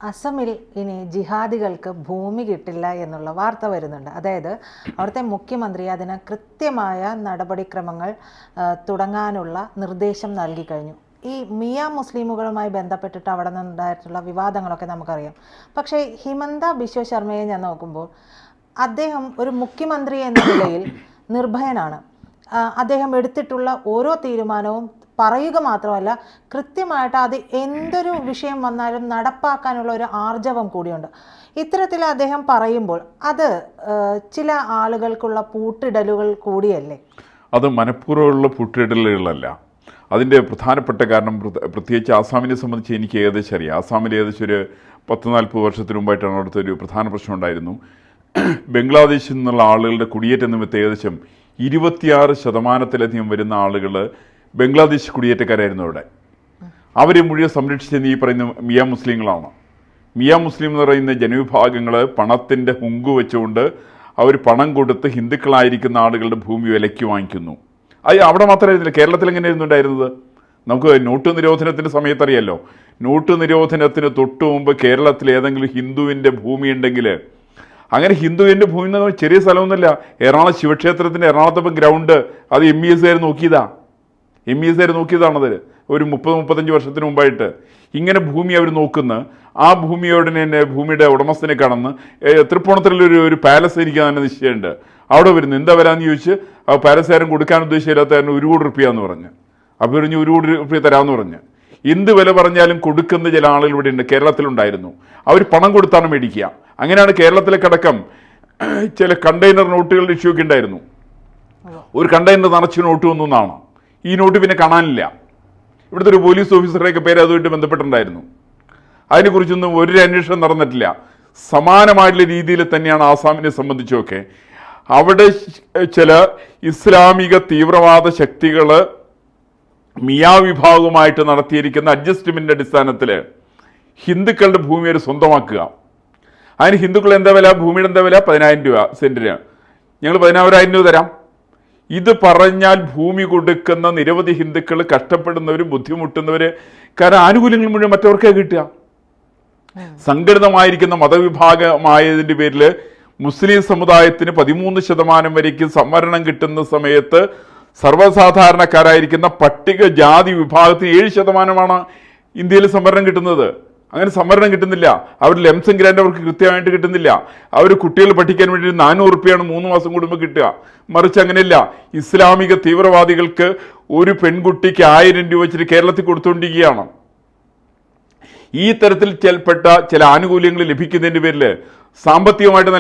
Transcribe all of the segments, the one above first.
അസമിൽ ഇനി ജിഹാദികൾക്ക് ഭൂമി കിട്ടില്ല എന്നുള്ള വാർത്ത വരുന്നുണ്ട്. അതായത് അവിടുത്തെ മുഖ്യമന്ത്രി അതിന് കൃത്യമായ നടപടിക്രമങ്ങൾ തുടങ്ങാനുള്ള നിർദ്ദേശം നൽകി കഴിഞ്ഞു. ഈ മിയ മുസ്ലിമുകളുമായി ബന്ധപ്പെട്ടിട്ട് അവിടെ നിന്നുണ്ടായിട്ടുള്ള വിവാദങ്ങളൊക്കെ നമുക്കറിയാം. പക്ഷേ ഹിമന്ത ബിശ്വ ശർമ്മയെ ഞാൻ നോക്കുമ്പോൾ അദ്ദേഹം ഒരു മുഖ്യമന്ത്രി എന്ന നിലയിൽ നിർഭയനാണ്. അദ്ദേഹം എടുത്തിട്ടുള്ള ഓരോ തീരുമാനവും പറയുക മാത്രമല്ല, കൃത്യമായിട്ട് അത് എന്തൊരു വിഷയം വന്നാലും നടപ്പാക്കാനുള്ള ഒരു ആർജവം കൂടിയുണ്ട്. ഇത്തരത്തിൽ അദ്ദേഹം പറയുമ്പോൾ അത് ചില ആളുകൾക്കുള്ള പൂട്ടിടലുകൾ കൂടിയല്ലേ? അത് മനഃപൂർവ്വമുള്ള പൂട്ടിടലുകളല്ല. അതിൻ്റെ പ്രധാനപ്പെട്ട കാരണം, പ്രത്യേകിച്ച് ആസാമിനെ സംബന്ധിച്ച് എനിക്ക് ഏകദേശം അറിയാം. ആസാമിൽ ഏകദേശം ഒരു 10-40 വർഷത്തിന് മുമ്പായിട്ടാണ് അവിടുത്തെ ഒരു പ്രധാന പ്രശ്നം ഉണ്ടായിരുന്നു. ബംഗ്ലാദേശിൽ നിന്നുള്ള ആളുകളുടെ കുടിയേറ്റ നിമിത്തം ഏകദേശം 26% വരുന്ന ആളുകൾ ബംഗ്ലാദേശ് കുടിയേറ്റക്കാരായിരുന്നു അവിടെ. അവരെ മുഴുവൻ സംരക്ഷിച്ചെന്ന് ഈ പറയുന്ന മിയ മുസ്ലിങ്ങളാണ്. മിയ മുസ്ലിം എന്ന് പറയുന്ന ജനവിഭാഗങ്ങൾ പണത്തിൻ്റെ ഹുങ്ക് വെച്ചുകൊണ്ട് അവർ പണം കൊടുത്ത് ഹിന്ദുക്കളായിരിക്കുന്ന ആളുകളുടെ ഭൂമി വിലയ്ക്ക് വാങ്ങിക്കുന്നു. അത് അവിടെ മാത്രമായിരുന്നില്ല, കേരളത്തിൽ എങ്ങനെയായിരുന്നു ഉണ്ടായിരുന്നത്? നമുക്ക് നോട്ട് നിരോധനത്തിൻ്റെ സമയത്തറിയാലോ, നോട്ട് നിരോധനത്തിന് തൊട്ടു മുമ്പ് കേരളത്തിൽ ഏതെങ്കിലും ഹിന്ദുവിൻ്റെ ഭൂമി ഉണ്ടെങ്കിൽ, അങ്ങനെ ഹിന്ദുവിൻ്റെ ഭൂമി എന്ന് പറഞ്ഞാൽ ചെറിയ സ്ഥലമൊന്നുമില്ല. എറണാകുളം ശിവക്ഷേത്രത്തിൻ്റെ എറണാകുളത്തെ ഗ്രൗണ്ട് അത് MES നോക്കിയതാണത് ഒരു 30-35 വർഷത്തിന് മുമ്പായിട്ട്. ഇങ്ങനെ ഭൂമി അവർ നോക്കുന്ന ആ ഭൂമിയോടെ തന്നെ ഭൂമിയുടെ ഉടമസ്ഥനെ കാണുന്ന തൃപ്പൂണിത്തുറയിലൊരു പാലസ് എനിക്ക് തന്നെ നിശ്ചയമുണ്ട്. അവിടെ വരുന്നു. എന്താ വരാമെന്ന് ചോദിച്ച് ആ പാലസുകാരൻ കൊടുക്കാൻ ഉദ്ദേശിച്ചില്ലാത്ത കാരണം 1 കോടി രൂപ എന്ന് പറഞ്ഞ്. അപ്പോൾ പറഞ്ഞ് 1 കോടി രൂപ തരാമെന്ന് പറഞ്ഞ്. എന്ത് വില പറഞ്ഞാലും കൊടുക്കുന്ന ചില ആളുകൾ ഇവിടെ ഉണ്ട്, കേരളത്തിലുണ്ടായിരുന്നു. അവർ പണം കൊടുത്താണ് മേടിക്കുക. അങ്ങനെയാണ് കേരളത്തിലേക്കടക്കം ചില കണ്ടെയ്നർ നോട്ടുകളുടെ ഇഷ്യൂ ഒക്കെ ഉണ്ടായിരുന്നു. ഒരു കണ്ടെയ്നർ നിറച്ച് നോട്ട് വന്നു എന്നാണ്. ഈ നോട്ട് പിന്നെ കാണാനില്ല. ഇവിടുത്തെ ഒരു പോലീസ് ഓഫീസറുടെയൊക്കെ പേര് അതുമായിട്ട് ബന്ധപ്പെട്ടിട്ടുണ്ടായിരുന്നു. അതിനെക്കുറിച്ചൊന്നും ഒരു അന്വേഷണം നടന്നിട്ടില്ല. സമാനമായിട്ടുള്ള രീതിയിൽ തന്നെയാണ് ആസാമിനെ സംബന്ധിച്ചൊക്കെ. അവിടെ ചില ഇസ്ലാമിക തീവ്രവാദ ശക്തികൾ മിയാ വിഭാഗവുമായിട്ട് നടത്തിയിരിക്കുന്ന അഡ്ജസ്റ്റ്മെൻ്റ് അടിസ്ഥാനത്തിൽ ഹിന്ദുക്കളുടെ ഭൂമി അവർ സ്വന്തമാക്കുക. അതിന് ഹിന്ദുക്കൾ എന്താ വില, ഭൂമിയുടെ എന്താ വില? 10,000 രൂപ സെൻറ്റിന്. ഞങ്ങൾ 14,000 രൂപ തരാം. ഇത് പറഞ്ഞാൽ ഭൂമി കൊടുക്കുന്ന നിരവധി ഹിന്ദുക്കൾ കഷ്ടപ്പെടുന്നവർ, ബുദ്ധിമുട്ടുന്നവർ, കാരണം ആനുകൂല്യങ്ങൾ മുഴുവൻ മറ്റവർക്കേ കിട്ടുക. സംഘടിതമായിരിക്കുന്ന മതവിഭാഗമായതിൻ്റെ പേരിൽ മുസ്ലിം സമുദായത്തിന് 13% വരേക്കും സംവരണം കിട്ടുന്ന സമയത്ത് സർവ്വസാധാരണക്കാരായിരിക്കുന്ന പട്ടികജാതി വിഭാഗത്തിന് 7% ഇന്ത്യയിൽ സംവരണം കിട്ടുന്നത്. അങ്ങനെ സംവരണം കിട്ടുന്നില്ല. അവർ ലെംസം ഗ്രാൻഡ് അവർക്ക് കൃത്യമായിട്ട് കിട്ടുന്നില്ല. അവർ കുട്ടികൾ പഠിക്കാൻ വേണ്ടി 400 രൂപയാണ് 3 മാസം കൂടുമ്പോൾ കിട്ടുക. മറിച്ച് അങ്ങനെയല്ല. ഇസ്ലാമിക തീവ്രവാദികൾക്ക് ഒരു പെൺകുട്ടിക്ക് 1000 രൂപ വെച്ചിട്ട് കേരളത്തിൽ കൊടുത്തുകൊണ്ടിരിക്കുകയാണ്. ഈ തരത്തിൽ ചില ആനുകൂല്യങ്ങൾ ലഭിക്കുന്നതിൻ്റെ പേരിൽ സാമ്പത്തികമായിട്ട്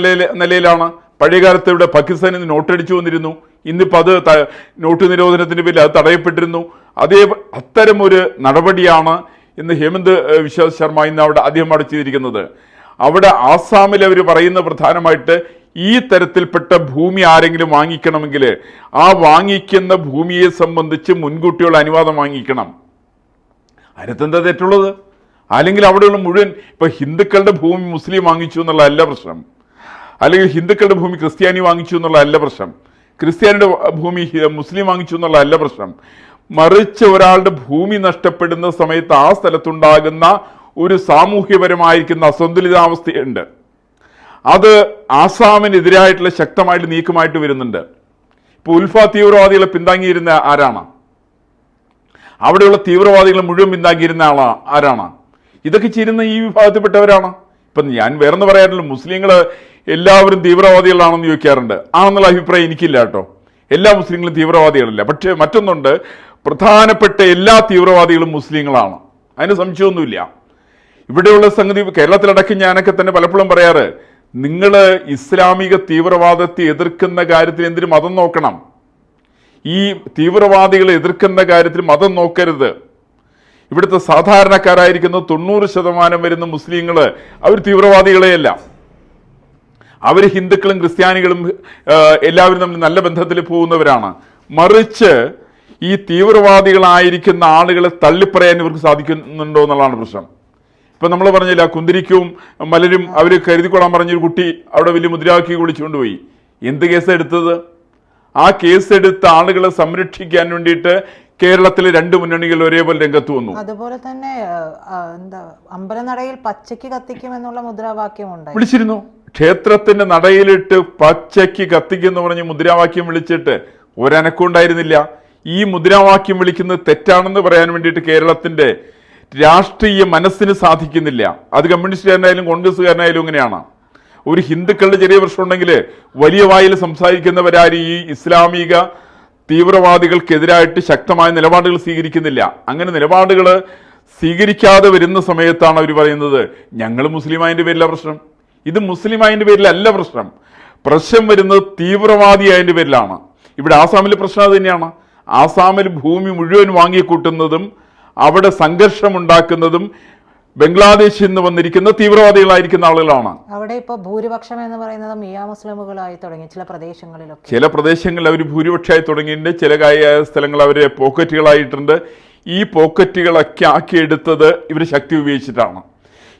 നിലയിലാണ്. പഴയകാലത്ത് ഇവിടെ പാകിസ്ഥാനിൽ നിന്ന് നോട്ടടിച്ചു വന്നിരുന്നു. ഇന്നിപ്പോൾ അത് നോട്ട് നിരോധനത്തിൻ്റെ പേരിൽ അത് തടയപ്പെട്ടിരുന്നു. അത്തരം ഒരു നടപടിയാണ് ഇന്ന് ഹേമന്ത് ബിശ്വ ശർമ്മ ഇന്ന് അദ്ദേഹം അവിടെ ചെയ്തിരിക്കുന്നത്. അവിടെ ആസാമിൽ അവർ പറയുന്ന പ്രധാനമായിട്ട് ഈ തരത്തിൽപ്പെട്ട ഭൂമി ആരെങ്കിലും വാങ്ങിക്കണമെങ്കിൽ ആ വാങ്ങിക്കുന്ന ഭൂമിയെ സംബന്ധിച്ച് മുൻകൂട്ടിയുള്ള അനുവാദം വാങ്ങിക്കണം. അതിനകത്തെന്താ തെറ്റുള്ളത്? അല്ലെങ്കിൽ അവിടെയുള്ള മുഴുവൻ ഇപ്പം ഹിന്ദുക്കളുടെ ഭൂമി മുസ്ലിം വാങ്ങിച്ചു എന്നുള്ളതല്ല പ്രശ്നം, അല്ലെങ്കിൽ ഹിന്ദുക്കളുടെ ഭൂമി ക്രിസ്ത്യാനി വാങ്ങിച്ചു എന്നുള്ളതല്ല പ്രശ്നം, ക്രിസ്ത്യാനിയുടെ ഭൂമി മുസ്ലിം വാങ്ങിച്ചു എന്നുള്ളതല്ല പ്രശ്നം. മറിച്ച് ഒരാളുടെ ഭൂമി നഷ്ടപ്പെടുന്ന സമയത്ത് ആ സ്ഥലത്തുണ്ടാകുന്ന ഒരു സാമൂഹ്യപരമായിരിക്കുന്ന അസന്തുലിതാവസ്ഥയുണ്ട്. അത് ആസാമിനെതിരായിട്ടുള്ള ശക്തമായിട്ട് നീക്കമായിട്ട് വരുന്നുണ്ട്. ഇപ്പോൾ ഉൽഫ തീവ്രവാദികളെ പിന്താങ്ങിയിരുന്ന ആരാണ്? അവിടെയുള്ള തീവ്രവാദികളെ മുഴുവൻ പിന്താങ്ങിയിരുന്ന ആരാണ്? ഇതൊക്കെ ചെയ്യുന്ന ഈ വിഭാഗത്തിൽപ്പെട്ടവരാണ്. ഇപ്പം ഞാൻ വേറെന്ന് പറയാറില്ല, മുസ്ലിങ്ങൾ എല്ലാവരും തീവ്രവാദികളാണെന്ന് ചോദിക്കാറുണ്ട്. ആണെന്നുള്ള അഭിപ്രായം എനിക്കില്ല കേട്ടോ. എല്ലാ മുസ്ലിങ്ങളും തീവ്രവാദികളല്ല. പക്ഷേ മറ്റൊന്നുണ്ട്, പ്രധാനപ്പെട്ട എല്ലാ തീവ്രവാദികളും മുസ്ലിങ്ങളാണ്. അതിന് സംശയമൊന്നുമില്ല. ഇവിടെയുള്ള സംഗതി കേരളത്തിലടക്കം ഞാനൊക്കെ തന്നെ പലപ്പോഴും പറയാറ്, നിങ്ങൾ ഇസ്ലാമിക തീവ്രവാദത്തെ എതിർക്കുന്ന കാര്യത്തിൽ എന്തിനു മതം നോക്കണം? ഈ തീവ്രവാദികളെ എതിർക്കുന്ന കാര്യത്തിൽ മതം നോക്കരുത്. ഇവിടുത്തെ സാധാരണക്കാരായിരിക്കുന്ന 90% വരുന്ന മുസ്ലിങ്ങൾ അവർ തീവ്രവാദികളെയല്ല. അവർ ഹിന്ദുക്കളും ക്രിസ്ത്യാനികളും എല്ലാവരും തമ്മിൽ നല്ല ബന്ധത്തിൽ പോകുന്നവരാണ്. മറിച്ച് ഈ തീവ്രവാദികളായിരിക്കുന്ന ആളുകളെ തള്ളിപ്പറയാൻ ഇവർക്ക് സാധിക്കുന്നുണ്ടോ എന്നുള്ളതാണ് പ്രശ്നം. ഇപ്പം നമ്മൾ പറഞ്ഞില്ല, കുന്തിരിക്കവും മലരും അവർ കരുതിക്കൊള്ളാൻ പറഞ്ഞൊരു കുട്ടി അവിടെ വലിയ മുദ്രാവാക്യം വിളിച്ചുകൊണ്ടുപോയി. എന്ത് കേസാണ് എടുത്തത്? ആ കേസെടുത്ത ആളുകളെ സംരക്ഷിക്കാൻ വേണ്ടിയിട്ട് കേരളത്തിലെ രണ്ട് മുന്നണികൾ ഒരേപോലെ രംഗത്ത് വന്നു. അതുപോലെ തന്നെ എന്താ അമ്പലനടയിൽ പച്ചയ്ക്ക് കത്തിക്കുമെന്നുള്ള മുദ്രാവാക്യം ഉണ്ടായി, വിളിച്ചിരുന്നു. ക്ഷേത്രത്തിന്റെ നടയിലിട്ട് പച്ചയ്ക്ക് കത്തിക്കെന്ന് പറഞ്ഞ് മുദ്രാവാക്യം വിളിച്ചിട്ട് ഒരനക്കം ഉണ്ടായിരുന്നില്ല. ഈ മുദ്രാവാക്യം വിളിക്കുന്നത് തെറ്റാണെന്ന് പറയാൻ വേണ്ടിയിട്ട് കേരളത്തിന്റെ രാഷ്ട്രീയ മനസ്സിന് സാധിക്കുന്നില്ല. അത് കമ്മ്യൂണിസ്റ്റുകാരനായാലും കോൺഗ്രസ്സുകാരനായാലും ഇങ്ങനെയാണ്. ഒരു ഹിന്ദുക്കളുടെ ചെറിയ പ്രശ്നം ഉണ്ടെങ്കിൽ വലിയ വായിൽ സംസാരിക്കുന്നവരാരും ഈ ഇസ്ലാമിക തീവ്രവാദികൾക്കെതിരായിട്ട് ശക്തമായ നിലപാടുകൾ സ്വീകരിക്കുന്നില്ല. അങ്ങനെ നിലപാടുകൾ സ്വീകരിക്കാതെ വരുന്ന സമയത്താണ് അവർ പറയുന്നത് ഞങ്ങൾ മുസ്ലിമായതിൻ്റെ പേരില പ്രശ്നം. ഇത് മുസ്ലിമായതിൻ്റെ പേരിലല്ല പ്രശ്നം. പ്രശ്നം വരുന്നത് തീവ്രവാദിയായതിൻ്റെ പേരിലാണ്. ഇവിടെ ആസാമിലെ പ്രശ്നം അത് തന്നെയാണ്. ആസാമിൽ ഭൂമി മുഴുവൻ വാങ്ങിക്കൂട്ടുന്നതും അവിടെ സംഘർഷമുണ്ടാക്കുന്നതും ബംഗ്ലാദേശിൽ നിന്ന് വന്നിരിക്കുന്ന തീവ്രവാദികളായിരിക്കുന്ന ആളുകളാണ്. അവിടെ ഇപ്പോൾ ഭൂരിപക്ഷം എന്ന് പറയുന്നത് മിയാ മുസ്ലിമുകളായി തുടങ്ങി ചില പ്രദേശങ്ങളിലൊക്കെ. ചില പ്രദേശങ്ങളിൽ അവർ ഭൂരിപക്ഷമായി തുടങ്ങിയിട്ടുണ്ട്. ചില സ്ഥലങ്ങൾ അവരെ പോക്കറ്റുകളായിട്ടുണ്ട്. ഈ പോക്കറ്റുകളൊക്കെ ആക്കിയെടുത്തത് ഇവർ ശക്തി ഉപയോഗിച്ചിട്ടാണ്.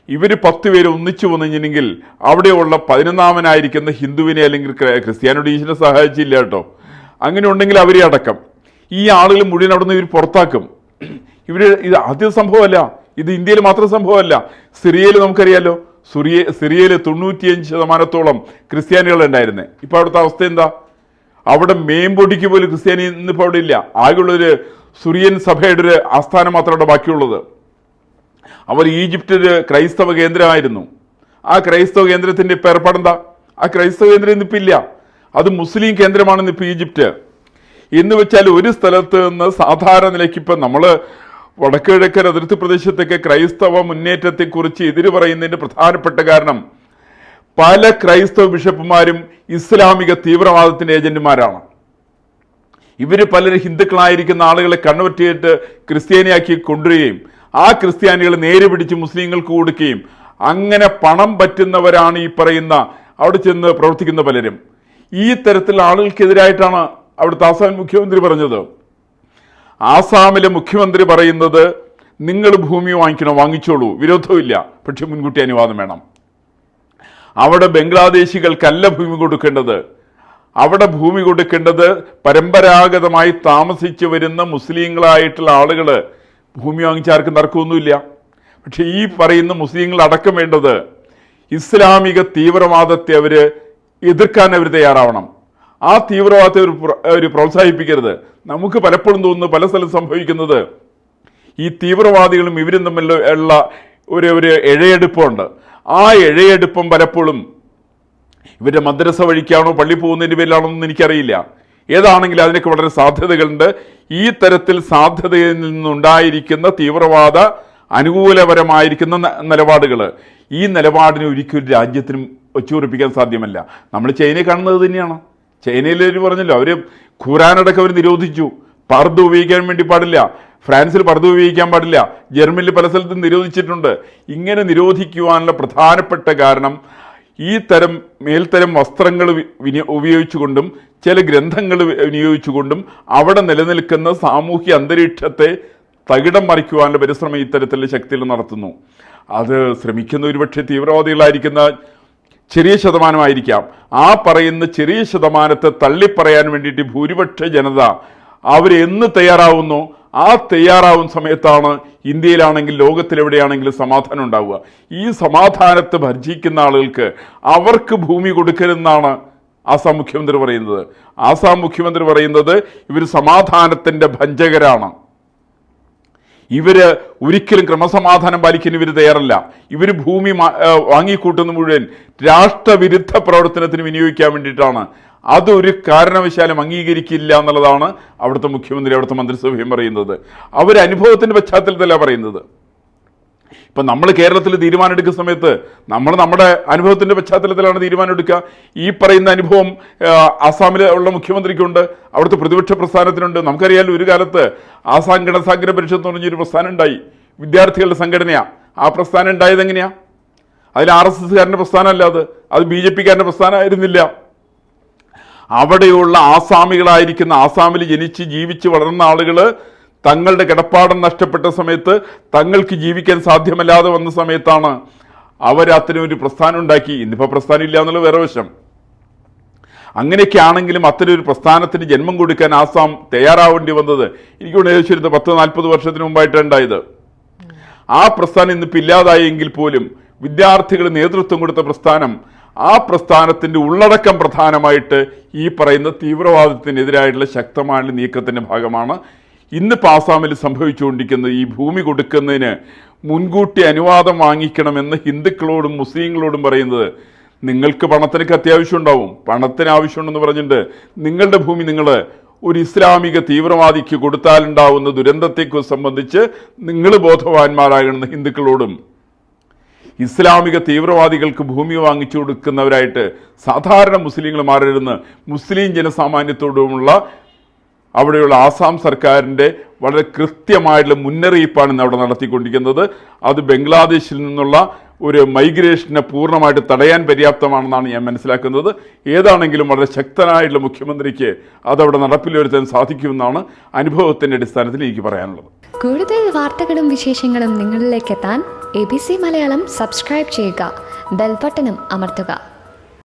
ഇവർ 10 പേര് ഒന്നിച്ചു വന്നിട്ടുണ്ടെങ്കിൽ അവിടെയുള്ള 11ാമനായിരിക്കുന്ന ഹിന്ദുവിനെ അല്ലെങ്കിൽ ക്രിസ്ത്യാനിയുടെ ഈശ്വരനെ സഹായിച്ചില്ല കേട്ടോ. അങ്ങനെ ഉണ്ടെങ്കിൽ അവരെ അടക്കം ഈ ആളുകൾ മുഴുവൻ അവിടെ നിന്ന് ഇവർ പുറത്താക്കും. ഇത് ആദ്യ സംഭവമല്ല, ഇത് ഇന്ത്യയിൽ മാത്രം സംഭവമല്ല. സിറിയയിൽ നമുക്കറിയാലോ, സിറിയയിൽ 95% ക്രിസ്ത്യാനികൾ ഉണ്ടായിരുന്നേ. ഇപ്പൊ അവിടുത്തെ അവസ്ഥ എന്താ? അവിടെ മേമ്പൊടിക്ക് പോലും ക്രിസ്ത്യാനി ഇന്നിപ്പോൾ അവിടെ ഇല്ല. ആകെയുള്ളൊരു സുറിയൻ സഭയുടെ ഒരു ആസ്ഥാനം മാത്രം അവിടെ ബാക്കിയുള്ളത്. അവർ ഈജിപ്തിൽ ക്രൈസ്തവ കേന്ദ്രമായിരുന്നു. ആ ക്രൈസ്തവ കേന്ദ്രത്തിന്റെ ഇപ്പം ഏർപ്പാടെന്താ? ആ ക്രൈസ്തവ കേന്ദ്രം ഇന്നിപ്പോൾ ഇല്ല. അത് മുസ്ലിം കേന്ദ്രമാണെന്ന് ഇപ്പം ഈജിപ്റ്റ്. എന്ന് വെച്ചാൽ ഒരു സ്ഥലത്ത് നിന്ന് സാധാരണ നിലയ്ക്ക് ഇപ്പം നമ്മൾ വടക്ക് കിഴക്കൻ അതിർത്തി പ്രദേശത്തൊക്കെ ക്രൈസ്തവ മുന്നേറ്റത്തെക്കുറിച്ച് എതിര് പറയുന്നതിന്റെ പ്രധാനപ്പെട്ട കാരണം പല ക്രൈസ്തവ ബിഷപ്പുമാരും ഇസ്ലാമിക തീവ്രവാദത്തിന്റെ ഏജന്റുമാരാണ്. ഇവര് പലരും ഹിന്ദുക്കളായിരിക്കുന്ന ആളുകളെ കൺവെർട്ട് ചെയ്തിട്ട് ക്രിസ്ത്യാനിയാക്കി കൊണ്ടുവരികയും ആ ക്രിസ്ത്യാനികൾ നേരെ പിടിച്ച് മുസ്ലിങ്ങൾക്ക് കൊടുക്കുകയും അങ്ങനെ പണം പറ്റുന്നവരാണ് ഈ പറയുന്ന അവിടെ ചെന്ന് പ്രവർത്തിക്കുന്ന പലരും. ഈ തരത്തിലുള്ള ആളുകൾക്കെതിരായിട്ടാണ് അവിടുത്തെ ആസാം മുഖ്യമന്ത്രി പറഞ്ഞത്. ആസാമിലെ മുഖ്യമന്ത്രി പറയുന്നത് നിങ്ങൾ ഭൂമി വാങ്ങിക്കണം, വാങ്ങിച്ചോളൂ, വിരോധമില്ല, പക്ഷെ മുൻകൂട്ടി അനുവാദം വേണം. അവിടെ ബംഗ്ലാദേശികൾക്കല്ല ഭൂമി കൊടുക്കേണ്ടത്. അവിടെ ഭൂമി കൊടുക്കേണ്ടത് പരമ്പരാഗതമായി താമസിച്ചു വരുന്ന മുസ്ലിങ്ങളായിട്ടുള്ള ആളുകൾ ഭൂമി വാങ്ങിച്ചാർക്കും തർക്കമൊന്നുമില്ല. പക്ഷെ ഈ പറയുന്ന മുസ്ലിങ്ങൾ അടക്കം വേണ്ടത് ഇസ്ലാമിക തീവ്രവാദത്തെ അവർ എതിർക്കാൻ അവർ തയ്യാറാവണം. ആ തീവ്രവാദത്തെ അവർ പ്രോത്സാഹിപ്പിക്കരുത്. നമുക്ക് പലപ്പോഴും തോന്നുന്നു പല സ്ഥലത്ത് സംഭവിക്കുന്നത് ഈ തീവ്രവാദികളും ഇവരും തമ്മിലുള്ള ഒരു ഇഴയെടുപ്പമുണ്ട്. ആ ഇഴയെടുപ്പം പലപ്പോഴും ഇവരുടെ മദ്രസ വഴിക്കാണോ പള്ളി പോകുന്നതിൻ്റെ പേരിലാണോ എന്ന് എനിക്കറിയില്ല. ഏതാണെങ്കിലും അതിനൊക്കെ വളരെ സാധ്യതകളുണ്ട്. ഈ തരത്തിൽ സാധ്യതയിൽ നിന്നുണ്ടായിരിക്കുന്ന തീവ്രവാദ അനുകൂലപരമായിരിക്കുന്ന നിലപാടുകൾ ഈ നിലപാടിനെ ഒരിക്കലും രാജ്യത്തിനും വെച്ചുറപ്പിക്കാൻ സാധ്യമല്ല. നമ്മൾ ചൈനയെ കാണുന്നത് തന്നെയാണ്. ചൈനയിൽ പറഞ്ഞല്ലോ, അവർ ഖുറാനടക്കം അവർ നിരോധിച്ചു. പർദ്ദ ഉപയോഗിക്കാൻ വേണ്ടി പാടില്ല. ഫ്രാൻസിൽ പർദ്ദ ഉപയോഗിക്കാൻ പാടില്ല. ജർമ്മനിൽ പല സ്ഥലത്തും നിരോധിച്ചിട്ടുണ്ട്. ഇങ്ങനെ നിരോധിക്കുവാനുള്ള പ്രധാനപ്പെട്ട കാരണം ഈ തരം മേൽത്തരം വസ്ത്രങ്ങൾ ഉപയോഗിച്ചുകൊണ്ടും ചില ഗ്രന്ഥങ്ങൾ വിനിയോഗിച്ചുകൊണ്ടും അവിടെ നിലനിൽക്കുന്ന സാമൂഹ്യ അന്തരീക്ഷത്തെ തകിടം മറിക്കുവാനുള്ള പരിശ്രമം ഇത്തരത്തിലുള്ള ശക്തികൾ നടത്തുന്നു. അത് ശ്രമിക്കുന്ന ഒരുപക്ഷെ തീവ്രവാദികളായിരിക്കുന്ന ചെറിയ ശതമാനമായിരിക്കാം. ആ പറയുന്ന ചെറിയ ശതമാനത്തെ തള്ളിപ്പറയാൻ വേണ്ടിയിട്ട് ഭൂരിപക്ഷ ജനത അവരെന്ന് തയ്യാറാവുന്നു, ആ തയ്യാറാവുന്ന സമയത്താണ് ഇന്ത്യയിലാണെങ്കിൽ ലോകത്തിലെവിടെയാണെങ്കിലും സമാധാനം ഉണ്ടാവുക. ഈ സമാധാനത്തെ ഭർജിക്കുന്ന ആളുകൾക്ക് അവർക്ക് ഭൂമി കൊടുക്കരുതെന്നാണ് ആസാം മുഖ്യമന്ത്രി പറയുന്നത്. ആസാം മുഖ്യമന്ത്രി പറയുന്നത് ഇവർ സമാധാനത്തിൻ്റെ ഭഞ്ജകരാണ്. ഇവര് ഒരിക്കലും ക്രമസമാധാനം പാലിക്കാൻ ഇവർ തയ്യാറല്ല. ഇവർ ഭൂമി വാങ്ങിക്കൂട്ടുന്ന മുഴുവൻ രാഷ്ട്രവിരുദ്ധ പ്രവർത്തനത്തിന് വിനിയോഗിക്കാൻ വേണ്ടിയിട്ടാണ്. അതൊരു കാരണവശാലും അംഗീകരിക്കില്ല എന്നുള്ളതാണ് അവിടുത്തെ മുഖ്യമന്ത്രി അവിടുത്തെ മന്ത്രിസഭയും പറയുന്നത്. അവർ അനുഭവത്തിന്റെ പശ്ചാത്തലത്തിലാണ് പറയുന്നത്. ഇപ്പം നമ്മൾ കേരളത്തിൽ തീരുമാനം എടുക്കുന്ന സമയത്ത് നമ്മൾ നമ്മുടെ അനുഭവത്തിന്റെ പശ്ചാത്തലത്തിലാണ് തീരുമാനം എടുക്കുക. ഈ പറയുന്ന അനുഭവം ആസാമിലെ ഉള്ള മുഖ്യമന്ത്രിക്കുണ്ട്, അവിടുത്തെ പ്രതിപക്ഷ പ്രസ്ഥാനത്തിനുണ്ട്. നമുക്കറിയാലോ, ഒരു കാലത്ത് ആസാം ഗണസാഗ്ര പരിഷത്ത് എന്ന് പറഞ്ഞൊരു പ്രസ്ഥാനം ഉണ്ടായി, വിദ്യാർത്ഥികളുടെ സംഘടനയാണ്. ആ പ്രസ്ഥാനം ഉണ്ടായത് എങ്ങനെയാ? അതിൽ RSSകാരൻ്റെ പ്രസ്ഥാനമല്ല, അത് BJPക്കാരൻ്റെ പ്രസ്ഥാനമായിരുന്നില്ല. അവിടെയുള്ള ആസാമികളായിരിക്കുന്ന ആസാമിൽ ജനിച്ച് ജീവിച്ച് വളർന്ന ആളുകൾ തങ്ങളുടെ കിടപ്പാടം നഷ്ടപ്പെട്ട സമയത്ത് തങ്ങൾക്ക് ജീവിക്കാൻ സാധ്യമല്ലാതെ വന്ന സമയത്താണ് അവർ അത്തരം ഒരു പ്രസ്ഥാനം ഉണ്ടാക്കി. ഇന്നിപ്പോൾ പ്രസ്ഥാനം ഇല്ല എന്നുള്ള വേറെ വശം. അങ്ങനെയൊക്കെ ആണെങ്കിലും അത്തരം ഒരു പ്രസ്ഥാനത്തിന് ജന്മം കൊടുക്കാൻ ആസാം തയ്യാറാവേണ്ടി വന്നത് എനിക്ക് ഏകദേശം 10-40 വർഷത്തിന് മുമ്പായിട്ടാണ് ഉണ്ടായത്. ആ പ്രസ്ഥാനം ഇന്നിപ്പോൾ ഇല്ലാതായെങ്കിൽ പോലും വിദ്യാർത്ഥികൾ നേതൃത്വം കൊടുത്ത പ്രസ്ഥാനം, ആ പ്രസ്ഥാനത്തിൻ്റെ ഉള്ളടക്കം പ്രധാനമായിട്ട് ഈ പറയുന്ന തീവ്രവാദത്തിനെതിരായിട്ടുള്ള ശക്തമായ നീക്കത്തിൻ്റെ ഭാഗമാണ്. ഇന്നിപ്പോൾ ആസാമിൽ സംഭവിച്ചുകൊണ്ടിരിക്കുന്നത് ഈ ഭൂമി കൊടുക്കുന്നതിന് മുൻകൂട്ടി അനുവാദം വാങ്ങിക്കണമെന്ന് ഹിന്ദുക്കളോടും മുസ്ലിങ്ങളോടും പറയുന്നത്, നിങ്ങൾക്ക് പണത്തിനൊക്കെ അത്യാവശ്യം ഉണ്ടാവും, പണത്തിന് ആവശ്യമുണ്ടെന്ന് പറഞ്ഞിട്ട് നിങ്ങളുടെ ഭൂമി നിങ്ങൾ ഒരു ഇസ്ലാമിക തീവ്രവാദിക്ക് കൊടുത്താലുണ്ടാവുന്ന ദുരന്തത്തെക്കുറിച്ച് സംബന്ധിച്ച് നിങ്ങൾ ബോധവാന്മാരാകണമെന്ന് ഹിന്ദുക്കളോടും, ഇസ്ലാമിക തീവ്രവാദികൾക്ക് ഭൂമി വാങ്ങിച്ചു കൊടുക്കുന്നവരായിട്ട് സാധാരണ മുസ്ലിങ്ങൾ മാറരുതെന്ന് മുസ്ലിം ജനസാമാന്യത്തോടുമുള്ള അവിടെയുള്ള ആസാം സർക്കാരിൻ്റെ വളരെ കൃത്യമായിട്ടുള്ള മുന്നറിയിപ്പാണ് ഇന്ന് അവിടെ നടത്തിക്കൊണ്ടിരിക്കുന്നത്. അത് ബംഗ്ലാദേശിൽ നിന്നുള്ള ഒരു മൈഗ്രേഷനെ പൂർണ്ണമായിട്ട് തടയാൻ പര്യാപ്തമാണെന്നാണ് ഞാൻ മനസ്സിലാക്കുന്നത്. ഏതാണെങ്കിലും വളരെ ശക്തനായിട്ടുള്ള മുഖ്യമന്ത്രിക്ക് അതവിടെ നടപ്പിൽ വരുത്താൻ സാധിക്കുമെന്നാണ് അനുഭവത്തിൻ്റെ അടിസ്ഥാനത്തിൽ എനിക്ക് പറയാനുള്ളത്. കൂടുതൽ വാർത്തകളും വിശേഷങ്ങളും നിങ്ങളിലേക്ക് എത്താൻ ABC മലയാളം സബ്സ്ക്രൈബ് ചെയ്യുക, ബെൽബട്ടനും അമർത്തുക.